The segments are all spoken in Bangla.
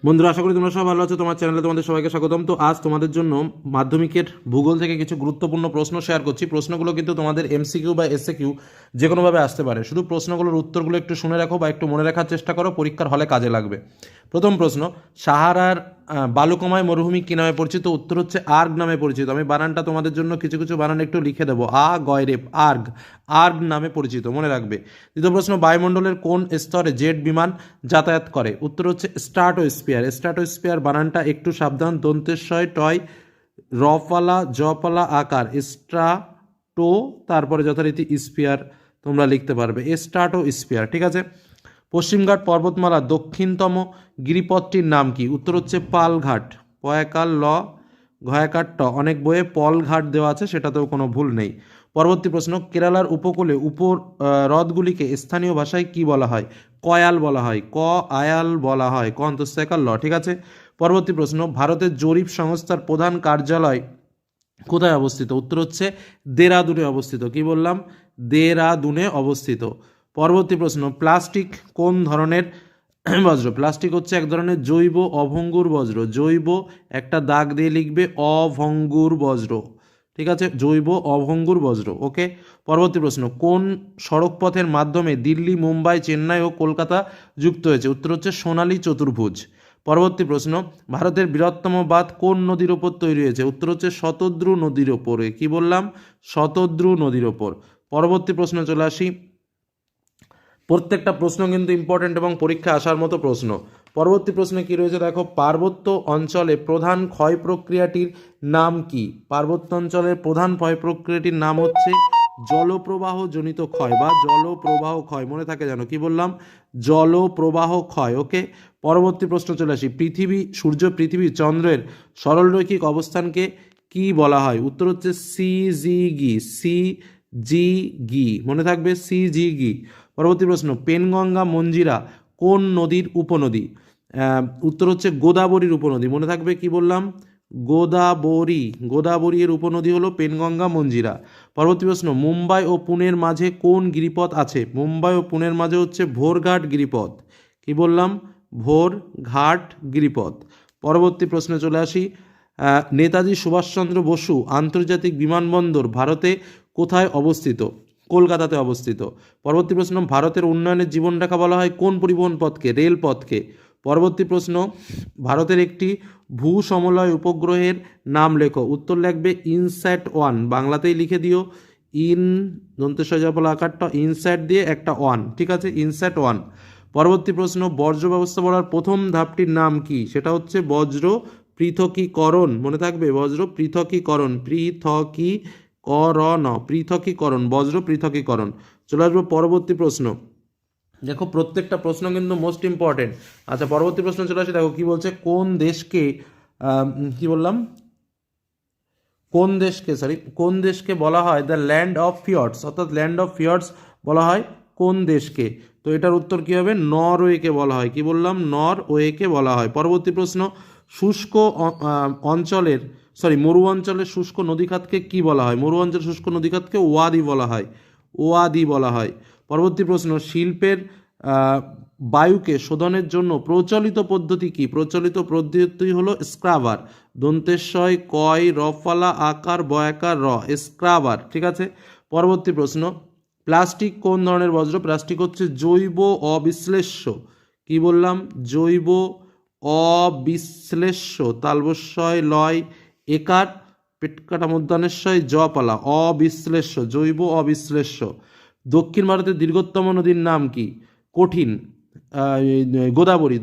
বন্ধুরা, আশা করি তোমরা সবাই ভালো আছো। তোমার চ্যানেলে তোমাদের সবাইকে স্বাগতম। তো আজ তোমাদের জন্য মাধ্যমিকের ভূগোল থেকে কিছু গুরুত্বপূর্ণ প্রশ্ন শেয়ার করছি। প্রশ্নগুলো কিন্তু তোমাদের এমসিকিউ বা এসএকিউ যে কোনোভাবে আসতে পারে। শুধু প্রশ্নগুলোর উত্তরগুলো একটু শুনে রাখো বা একটু মনে রাখার চেষ্টা করো, পরীক্ষার হলে কাজে লাগবে। প্রথম প্রশ্ন, সাহারার বালুকাময় মরুভূমি কী নামে পরিচিত? উত্তর হচ্ছে আর্গ নামে পরিচিত। আমি বানানটা তোমাদের জন্য কিছু কিছু বানান একটু লিখে দেবো। গয়রেপ, আর্গ, আর্গ নামে পরিচিত, মনে রাখবে। দ্বিতীয় প্রশ্ন, বায়ুমণ্ডলের কোন স্তরে জেট বিমান যাতায়াত করে? উত্তর হচ্ছে স্ট্রাটোস্ফিয়ার। স্ট্রাটোস্ফিয়ার বানানটা একটু সাবধান, দন্তেশ্বয় টয় রফালা জপালা আকার, স্ট্রাটো, তারপরে যথারীতি স্পিয়ার তোমরা লিখতে পারবে, স্ট্রাটোস্ফিয়ার, ঠিক আছে। পশ্চিমঘাট পর্বতমালার দক্ষিণতম গিরিপথটির নাম কি? উত্তর হচ্ছে পালঘাট। পয়াকার ল ঘয়াকার ট, অনেক বইয়ে পলঘাট দেওয়া আছে, সেটাতেও কোনো ভুল নেই। পরবর্তী প্রশ্ন, কেরালার উপকূলে হ্রদগুলিকে স্থানীয় ভাষায় কি বলা হয়? কয়াল বলা হয়, আয়াল বলা হয়, অন্তঃস্থায়কার ল, ঠিক আছে। পরবর্তী প্রশ্ন, ভারতের জরিপ সংস্থার প্রধান কার্যালয় কোথায় অবস্থিত? উত্তর হচ্ছে দেরাদুনে অবস্থিত। কি বললাম? দেরাদুনে অবস্থিত। পরবর্তী প্রশ্ন, প্লাস্টিক কোন ধরনের বজ্র? প্লাস্টিক হচ্ছে এক ধরনের জৈব অভঙ্গুর বজ্র। জৈব একটা দাগ দিয়ে লিখবে, অভঙ্গুর বজ্র, ঠিক আছে, জৈব অভঙ্গুর বজ্র। ওকে। পরবর্তী প্রশ্ন, কোন সড়কপথের মাধ্যমে দিল্লি, মুম্বাই, চেন্নাই ও কলকাতা যুক্ত হয়েছে? উত্তর হচ্ছে সোনালী চতুর্ভুজ। পরবর্তী প্রশ্ন, ভারতের বৃহত্তম বাঁধ কোন নদীর ওপর তৈরি হয়েছে? উত্তর হচ্ছে শতদ্রু নদীর ওপরে। কি বললাম? শতদ্রু নদীর ওপর। পরবর্তী প্রশ্ন চলে আসি। প্রত্যেকটা প্রশ্ন কিন্তু ইম্পর্টেন্ট এবং পরীক্ষা আসার মতো প্রশ্ন। পরবর্তী প্রশ্নে কি রয়েছে দেখো, পার্বত্য অঞ্চলে প্রধান ক্ষয় প্রক্রিয়াটির নাম কি? পার্বত্য অঞ্চলের প্রধান ক্ষয় প্রক্রিয়াটির নাম হচ্ছে জলপ্রবাহ জনিত ক্ষয় বা জলপ্রবাহ ক্ষয়, মনে থাকে যেন। কি বললাম? জলপ্রবাহ ক্ষয়। ওকে। পরবর্তী প্রশ্ন চলে আসি, সূর্য, পৃথিবী, চন্দ্রের সরলরৈখিক অবস্থানকে কি বলা হয়? উত্তর হচ্ছে সিজিগি। সিজিগি, মনে থাকবে, সিজিগি। পরবর্তী প্রশ্ন, পেনগঙ্গা মঞ্জিরা কোন নদীর উপনদী? উত্তর হচ্ছে গোদাবরীর উপনদী, মনে থাকবে। কি বললাম? গোদাবরী। গোদাবরী এর উপনদী হলো পেনগঙ্গা মঞ্জিরা। পরবর্তী প্রশ্ন, মুম্বাই ও পুনের মাঝে কোন গিরিপথ আছে? মুম্বাই ও পুনের মাঝে হচ্ছে ভোরঘাট গিরিপথ। কি বললাম? ভোরঘাট গিরিপথ। পরবর্তী প্রশ্নে চলে আসি, নেতাজি সুভাষচন্দ্র বসু আন্তর্জাতিক বিমানবন্দর ভারতে কোথায় অবস্থিত? কলকাতাতে অবস্থিত। পরবর্তী প্রশ্ন, ভারতের উন্নয়নের জীবনরেখা বলা হয় কোন পরিবহন পথকে? রেলপথকে। পরবর্তী প্রশ্ন, ভারতের একটি ভূ সমলয় উপগ্রহের নাম লেখো। উত্তর লিখবে ইনস্যাট-1, বাংলাতেই লিখে দিও, দন্তেশ্বয় আকারটা ইনস্যাট দিয়ে একটা 1, ঠিক আছে, ইনস্যাট-1। পরবর্তী প্রশ্ন, বর্জ্য ব্যবস্থাপনার প্রথম ধাপটির নাম কি? সেটা হচ্ছে বজ্র পৃথকীকরণ, মনে থাকবে, বজ্র পৃথকীকরণ, পৃথকীকরণ, বজ্র পৃথকীকরণ। চলে আসবো পরবর্তী প্রশ্ন। দেখো, প্রত্যেকটা প্রশ্ন কিন্তু মোস্ট ইম্পর্টেন্ট। আচ্ছা, পরবর্তী প্রশ্ন চলে আসে। দেখো কি বলছে, কোন দেশকে কি বললাম, কোন দেশকে বলা হয় দ্য ল্যান্ড অফ ফিয়র্ডস, অর্থাৎ ল্যান্ড অফ ফিয়র্ডস বলা হয় কোন দেশকে? তো এটার উত্তর কি হবে? নরওয়েকে বলা হয়। কি বললাম? নরওয়েকে বলা হয়। পরবর্তী প্রশ্ন, শুষ্ক অঞ্চলের মরু অঞ্চলের শুষ্ক নদীখাতকে কি বলা হয়? মরু অঞ্চলের শুষ্ক নদীখাতকে ওয়াদি বলা হয়। ওয়াদি বলা হয়। পরবর্তী প্রশ্ন, শিল্পের বায়ুকে শোধনের জন্য প্রচলিত পদ্ধতি কি? প্রচলিত পদ্ধতি হলো স্ক্রাবার। দন্তেশ্বয় কয় রফালা আকার বয়াকার র, স্ক্রাবার, ঠিক আছে। পরবর্তী প্রশ্ন, প্লাস্টিক কোন ধরনের বজ্র? প্লাস্টিক হচ্ছে জৈব অবিশ্লেষ্য। কি বললাম? জৈব অবিশ্লেষ্য, তালবস্যয় লয় একার পেটকাটা মধ্যাহ্নেশ্বয় জপালা, অবিশ্লেষ্য, জৈব অবিশ্লেষ্য। দক্ষিণ ভারতের দীর্ঘতম নদীর নাম কি? কঠিন, গোদাবরী।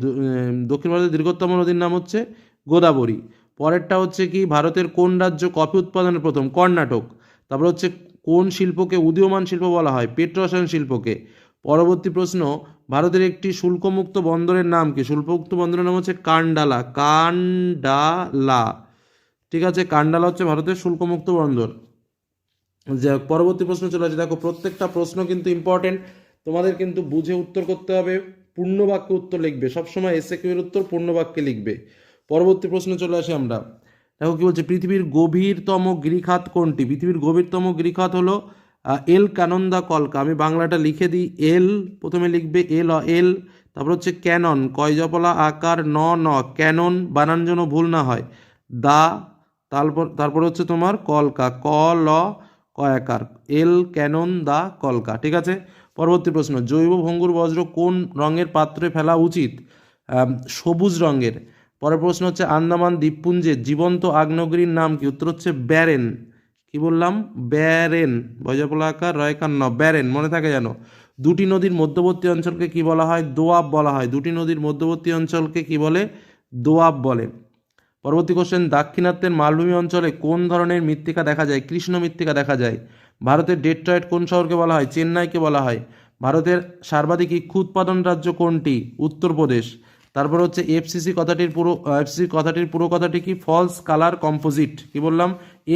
দক্ষিণ ভারতের দীর্ঘতম নদীর নাম হচ্ছে গোদাবরী। পরেরটা হচ্ছে কি, ভারতের কোন রাজ্য কফি উৎপাদনে প্রথম? কর্ণাটক। তারপর হচ্ছে কোন শিল্পকে উদীয়মান শিল্প বলা হয়? পেট্রোরসায়ন শিল্পকে। পরবর্তী প্রশ্ন, ভারতের একটি শুল্কমুক্ত বন্দরের নাম কি? শুল্কমুক্ত বন্দরের নাম হচ্ছে কান্ডালা। কান্ডালা, ঠিক আছে, কান্ডালা হচ্ছে ভারতের শুল্কমুক্ত বন্দর। পরবর্তী প্রশ্ন চলে আসে। দেখো, প্রত্যেকটা প্রশ্ন কিন্তু ইম্পর্টেন্ট, তোমাদের কিন্তু বুঝে উত্তর করতে হবে। পূর্ণ বাক্যে উত্তর লিখবে, সবসময় এসএকিউ এর উত্তর পূর্ণ বাক্যে লিখবে। পরবর্তী প্রশ্ন চলে আসি আমরা। দেখো কি বলছে, পৃথিবীর গভীরতম গিরিখাত কোনটি? পৃথিবীর গভীরতম গিরিখাত হলো এল কানন্দা কলকা। আমি বাংলাটা লিখে দিই, এল প্রথমে লিখবে, এল তারপর হচ্ছে ক্যানন, কয়জপলা আকার ন ন, ক্যানন বানান যেন ভুল না হয়। দা, তারপর হচ্ছে তোমার কলকা, ক ল কয়াকার, এল ক্যানন দা কলকা। ঠিক আছে। পরবর্তী প্রশ্ন, জৈব ভঙ্গুর বজ্র কোন রঙের পাত্রে ফেলা উচিত? সবুজ রঙের। পরের প্রশ্ন হচ্ছে, আন্দামান দ্বীপপুঞ্জের জীবন্ত আগ্নেয়গিরির নাম কি? উত্তর হচ্ছে ব্যারেন। কি বললাম? ব্যারেন, বয়জাপলা আকার রয়কার ন, ব্যারেন, মনে থাকে যেন। দুটি নদীর মধ্যবর্তী অঞ্চলকে কি বলা হয়? দোয়াব বলা হয়। দুটি নদীর মধ্যবর্তী অঞ্চলকে কি বলে? দোয়াব বলে। পরবর্তী কোশ্চেন, দাক্ষিণাত্যের মালভূমি অঞ্চলে কোন ধরনের মৃত্তিকা দেখা যায়? কৃষ্ণ মৃত্তিকা দেখা যায়। ভারতের ডেট্রয়েট কোন শহরকে বলা হয়? চেন্নাইকে বলা হয়। ভারতের সর্বাধিক ইক্ষু উৎপাদন রাজ্য কোনটি? উত্তরপ্রদেশ। তারপর হচ্ছে এফসিসি কথাটির পুরো কথাটি কি? False colour composite. কি বললাম?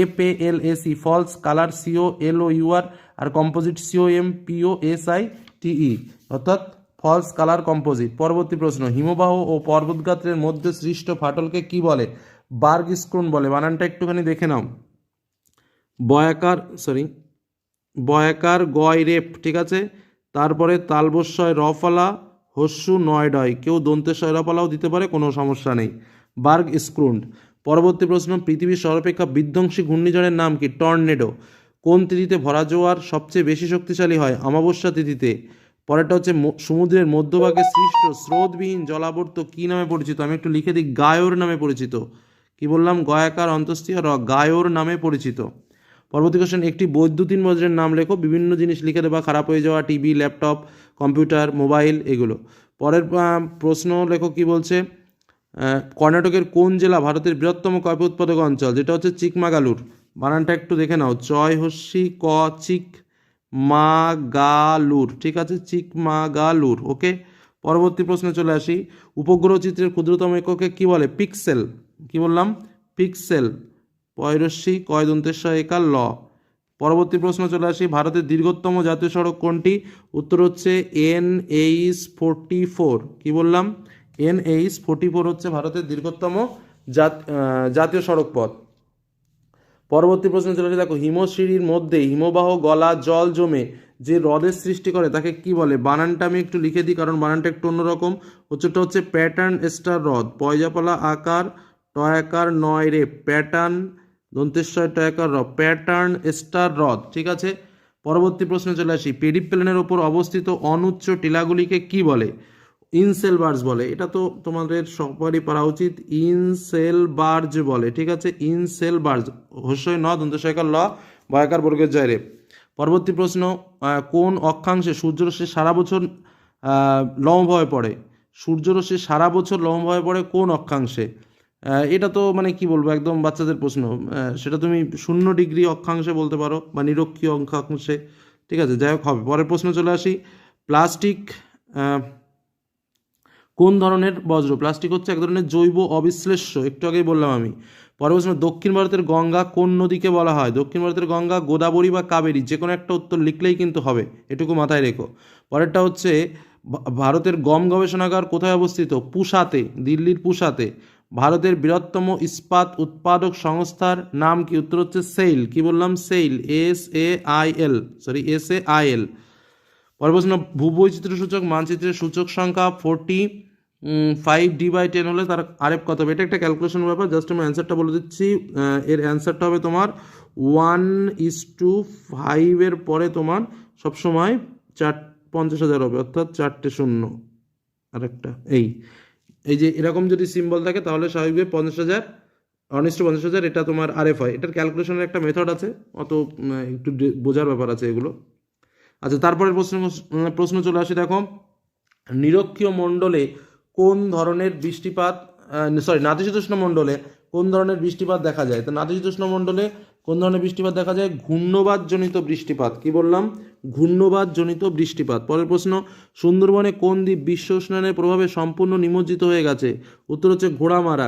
FALAC, ফলস কালার COLOUR, আর কম্পোজিট COMPOSITE, অর্থাৎ ফলস কালার কম্পোজিট। পরবর্তী প্রশ্ন, হিমবাহ ও পর্বতগাত্রের মধ্যে সৃষ্ট ফাটলকে কি বলে? বার্গ স্ক্রুন বলে। বানানটা একটুখানি দেখে নাও। বয়াকার গয় রেপ। ঠিক আছে। তারপরে তালবস্যয় রফলা, হস্যু নয়ডয়, কেউ দন্তেশ্বয় রফলাও দিতে পারে, কোনো সমস্যা নেই। বার্গ স্ক্রুন্ড। পরবর্তী প্রশ্ন, পৃথিবীর সর্বাপেক্ষা বিধ্বংসী ঘূর্ণিঝড়ের নাম কি? টর্নেডো। কোন তিথিতে ভরা জোয়ার সবচেয়ে বেশি শক্তিশালী হয়? অমাবস্যা তিথিতে। পরেরটা হচ্ছে, সমুদ্রের মধ্যভাগে সৃষ্ট স্রোতবিহীন জলাবর্ত কি নামে পরিচিত? আমি একটু লিখে দিই, গায়োর নামে পরিচিত। কি বললাম? গয়াকার অন্তস্থীয় র, গায়োর নামে পরিচিত। পরবর্তী কোশ্চেন, একটি বৈদ্যুতিন বজ্রের নাম লেখো। বিভিন্ন জিনিস লিখে দেবা, খারাপ হয়ে যাওয়া টিভি, ল্যাপটপ, কম্পিউটার, মোবাইল, এগুলো। পরের প্রশ্ন লেখো, কি বলছে? কর্ণাটকের কোন জেলা ভারতের বৃহত্তম কফি উৎপাদক অঞ্চল? যেটা হচ্ছে চিকমাগালুর। বানানটা একটু দেখে নাও, চয় হস্যি ক চিক মাগালুর। ঠিক আছে, চিকমাগালুর। ওকে। পরবর্তী প্রশ্নে চলে আসি, উপগ্রহ চিত্রের ক্ষুদ্রতম এককে কি বলে? পিক্সেল। কি বললাম? পিক্সেল। পয়রস্যি কয় দন্তেশ্বয় একার ল। পরবর্তী প্রশ্ন চলে আসি, ভারতের দীর্ঘতম জাতীয় সড়ক কোনটি? উত্তর হচ্ছে NH44। কি বললাম? NH44 হচ্ছে ভারতের দীর্ঘতম জাতীয় সড়ক পথ। পরবর্তী প্রশ্ন চলে আসি, দেখো, হিমশিরির মধ্যে হিমবাহ গলা জল জমে যে হ্রদের সৃষ্টি করে তাকে কি বলে? বানানটা আমি একটু লিখে দিই, কারণ বানানটা একটু অন্যরকম। হচ্ছে প্যাটার্ন স্টার হ্রদ, পয়জাপালা আকার টয়াকার নয় রে, প্যাটার্ন দন্তেশ্বর টয়াকার হ্রদ, প্যাটার্ন স্টার হ্রদ। ঠিক আছে। পরবর্তী প্রশ্নে চলে আসি, পেরিপ্লেনের ওপর অবস্থিত অনুচ্চ টিলাগুলিকে কি বলে? ইনসেলবার্জ বলে। এটা তো তোমাদের সবারই পড়া উচিত, ইনসেলবার্জ বলে। ঠিক আছে, ইনসেলবার্জ, হস্যই ন দন্তস্বয়কার ল, বয়াকার বর্গের জয় রে। পরবর্তী প্রশ্ন, কোন অক্ষাংশে সূর্যরশ্মি সারা বছর লম্বভাবে পড়ে? সূর্যরশ্মি সারা বছর লম্বভাবে পড়ে কোন অক্ষাংশে? এটা তো মানে কি বলবো, একদম বাচ্চাদের প্রশ্ন। সেটা তুমি 0 ডিগ্রি অক্ষাংশে বলতে পারো, বা নিরক্ষীয় অক্ষাংশে। ঠিক আছে, যাই হোক হবে। পরের প্রশ্ন চলে আসি, প্লাস্টিক কোন ধরনের বজ্র? প্লাস্টিক হচ্ছে এক ধরনের জৈব অবিশ্লেষ্য, একটু আগেই বললাম আমি। পরের প্রশ্ন, দক্ষিণ ভারতের গঙ্গা কোন নদীকে বলা হয়? দক্ষিণ ভারতের গঙ্গা গোদাবরী বা কাবেরী, যে কোনো একটা উত্তর লিখলেই কিন্তু হবে, এটুকু মাথায় রেখো। পরেরটা হচ্ছে, ভারতের গম গবেষণাগার কোথায় অবস্থিত? পুসাতে, দিল্লির পুসাতে। ভারতের বৃহত্তম ইস্পাত উৎপাদক সংস্থার নাম কি? উত্তর হচ্ছে সেইল। কি বললাম? Sail, SAIL। পরের প্রশ্ন, ভূবৈচিত্র্য সূচক মানচিত্রের সূচক সংখ্যা 45D/10 হলে তার আরেফ কত হবে? এটা একটা ক্যালকুলেশনের ব্যাপার, জাস্ট আমি অ্যান্সারটা বলে দিচ্ছি। এর অ্যান্সারটা হবে তোমার 1:5 এর পরে তোমার সবসময় 50,000 হবে, অর্থাৎ 4টে শূন্য আর একটা এই যে এরকম যদি সিম্বল থাকে তাহলে স্বাভাবিকভাবে 50,000, 1:50,000 এটা তোমার আরএফ হয়। এটার ক্যালকুলেশনের একটা মেথড আছে, অত একটু বোঝার ব্যাপার আছে এগুলো। আচ্ছা, তারপরের প্রশ্ন চলে আসে, দেখো, নিরক্ষীয় মণ্ডলে কোন ধরনের বৃষ্টিপাত, নাতিশীতোষ্ণ মণ্ডলে কোন ধরনের বৃষ্টিপাত দেখা যায়? তো নাতিশীতোষ্ণ মণ্ডলে কোন ধরনের বৃষ্টিপাত দেখা যায়? ঘূর্ণবাদজনিত বৃষ্টিপাত। কি বললাম? ঘূর্ণবাদজনিত বৃষ্টিপাত। পরের প্রশ্ন, সুন্দরবনে কোন দ্বীপ বিশ্ব উষ্ণায়নের প্রভাবে সম্পূর্ণ নিমজ্জিত হয়ে গেছে? উত্তর হচ্ছে ঘোড়ামারা।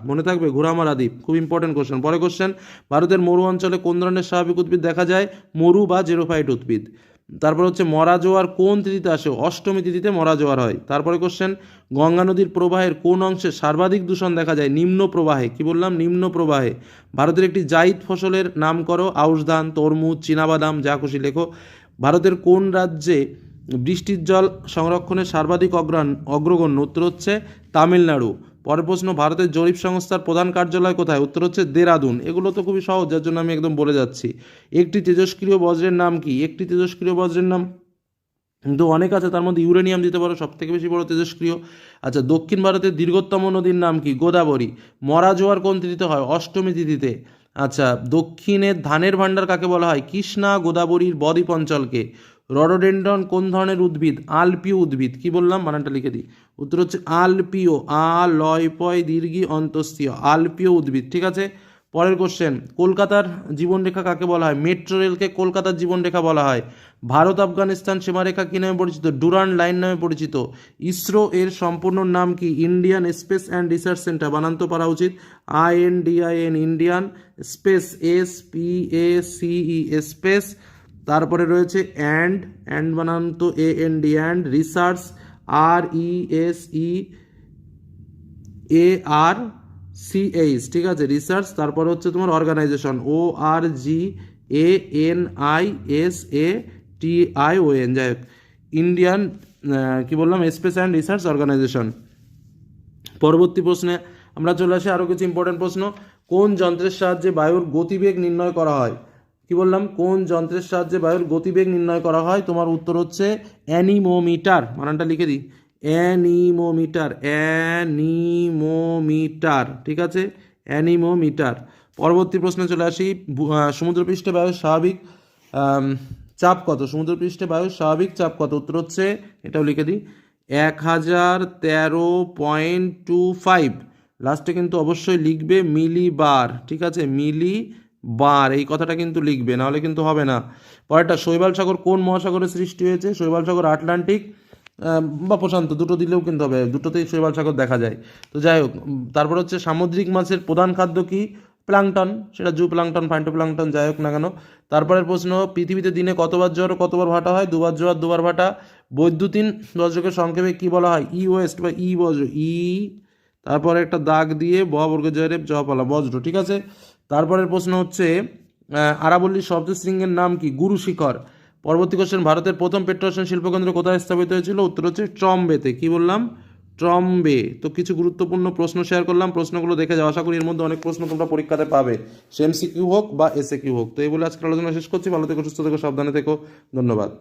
মনে থাকবে, ঘোড়ামারা দ্বীপ, খুব ইম্পর্টেন্ট কোশ্চেন। পরের কোশ্চেন, ভারতের মরু অঞ্চলে কোন ধরনের স্বাভাবিক উদ্ভিদ দেখা যায়? মরু বা জেরোফাইট উদ্ভিদ। তারপর হচ্ছে, মরা জোয়ার কোন তিথিতে আসে? অষ্টমী তিথিতে মরা জোয়ার হয়। তারপরে কোশ্চেন, গঙ্গা নদীর প্রবাহের কোন অংশে সর্বাধিক দূষণ দেখা যায়? নিম্ন প্রবাহে। কি বললাম? নিম্ন প্রবাহে। ভারতের একটি জাইদ ফসলের নাম করো। আউশ ধান, তরমুজ, চীনাবাদাম, যা খুশি লেখো। ভারতের কোন রাজ্যে বৃষ্টির জল সংরক্ষণে সর্বাধিক অগ্রগণ্য, উত্তর হচ্ছে তামিলনাড়ু। পরের প্রশ্ন, ভারতের জরিপ সংস্থার প্রধান কার্যালয় কোথায়, উত্তর হচ্ছে দেরাদুন। এগুলো তো খুবই সহজ, যার জন্য আমি একদম বলে যাচ্ছি। একটি তেজস্ক্রিয় বজ্রের নাম কি, একটি তেজস্ক্রিয় বজ্রের নাম কিন্তু অনেক আছে, তার মধ্যে ইউরেনিয়াম দিতে পারো, সব থেকে বেশি বড় তেজস্ক্রিয়। আচ্ছা, দক্ষিণ ভারতের দীর্ঘতম নদীর নাম কি, গোদাবরী। মরা জোয়ার কোন তিথিতে হয়, অষ্টমী তিথিতে। আচ্ছা, দক্ষিণের ধানের ভাণ্ডার কাকে বলা হয়, কৃষ্ণা গোদাবরীর বদ্বীপ অঞ্চলকে। রডোডেন্ড্রন কোন ধরনের উদ্ভিদ, আলপিও উদ্ভিদ। কি বললাম, বানানটা লিখে দিই, উত্তর হচ্ছে আলপিও, লয় পয় দীর্ঘি অন্তস্থীয়, আলপিও উদ্ভিদ। ঠিক আছে, পরের কোশ্চেন, কলকাতার জীবনরেখা কাকে বলা হয়, মেট্রো রেলকে কলকাতার জীবনরেখা বলা হয়। ভারত আফগানিস্তান সীমারেখা কী নামে পরিচিত, ডুরান্ড লাইন নামে পরিচিত। ইসরো এর সম্পূর্ণ নাম কি, Indian space and research centre, বানান তো পারা উচিত, INDIN, Indian space, SPACE, space. তারপরে রয়েছে অ্যান্ড বানান তো AND, অ্যান্ড রিসার্চ, RESEARCH, ঠিক আছে, রিসার্চ। তারপরে হচ্ছে তোমার অর্গানাইজেশন, ORGANISATION, যাই হোক, ইন্ডিয়ান কি বললাম, স্পেস অ্যান্ড রিসার্চ অর্গানাইজেশন। পরবর্তী প্রশ্নে আমরা চলে আসি, আরও কিছু ইম্পর্টেন্ট প্রশ্ন। কোন যন্ত্রের সাহায্যে বায়ুর গতিবেগ নির্ণয় করা হয়, কি বললাম, কোন যন্ত্রের সাহায্যে বায়ুর গতিবেগ নির্ণয় করা হয়, তোমার উত্তর হচ্ছে অ্যানিমোমিটার, বানানটা লিখে দিই, অ্যানিমোমিটার, ঠিক আছে, অ্যানিমোমিটার। পরবর্তী প্রশ্নে চলে আসি, সমুদ্রপৃষ্ঠে বায়ুর স্বাভাবিক চাপ কত, সমুদ্রপৃষ্ঠে বায়ুর স্বাভাবিক চাপ কত, উত্তর হচ্ছে, এটাও লিখে দিই, 1013.25। লাস্টে কিন্তু অবশ্যই লিখবে মিলিবার, ঠিক আছে, মিলিবার, এই কথাটা কিন্তু লিখবে, নাহলে কিন্তু হবে না। পরেরটা, শৈবাল সাগর কোন মহাসাগরের সৃষ্টি হয়েছে, শৈবাল সাগর আটলান্টিক বা প্রশান্ত, দুটো দিলেও কিন্তু হবে, দুটোতেই শৈবাল সাগর দেখা যায়। তো যাই হোক, তারপর হচ্ছে সামুদ্রিক মাছের প্রধান খাদ্য কি, প্লাংটন, সেটা জু প্লাংটন, ফাইটোপ্লাংটন, যাই হোক না কেন। তারপরের প্রশ্ন, পৃথিবীতে দিনে কতবার জ্বর ও কতবার ভাটা হয়, দুবার জোয়ার দুবার ভাটা। বৈদ্যুতিন বজ্রকে সংক্ষেপে কি বলা হয়, ই ওয়েস্ট বা ই বজ্র, তারপরে একটা দাগ দিয়ে বর্গ জয়রেব জপালা, বজ্র, ঠিক আছে। তারপরের প্রশ্ন হচ্ছে, আরাবল্লী শব্দশৃঙ্গের নাম কি, গুরু শিখর। পরবর্তী কোশ্চেন, ভারতের প্রথম পেট্রোরসায়ন শিল্পকেন্দ্র কোথায় স্থাপিত হয়েছিল, উত্তর হচ্ছে ট্রম্বেতে। কি বললাম, ট্রম্বে। তো কিছু গুরুত্বপূর্ণ প্রশ্ন শেয়ার করলাম, প্রশ্নগুলো দেখে যাও, আশা করি এর মধ্যে অনেক প্রশ্ন তোমরা পরীক্ষাতে পাবে, সে MCQ হোক বা SAQ হোক। তো এই বলে আজকের আলোচনা শেষ করছি, ভালো থেকো, সুস্থ থেকো, সাবধানে থেকো, ধন্যবাদ।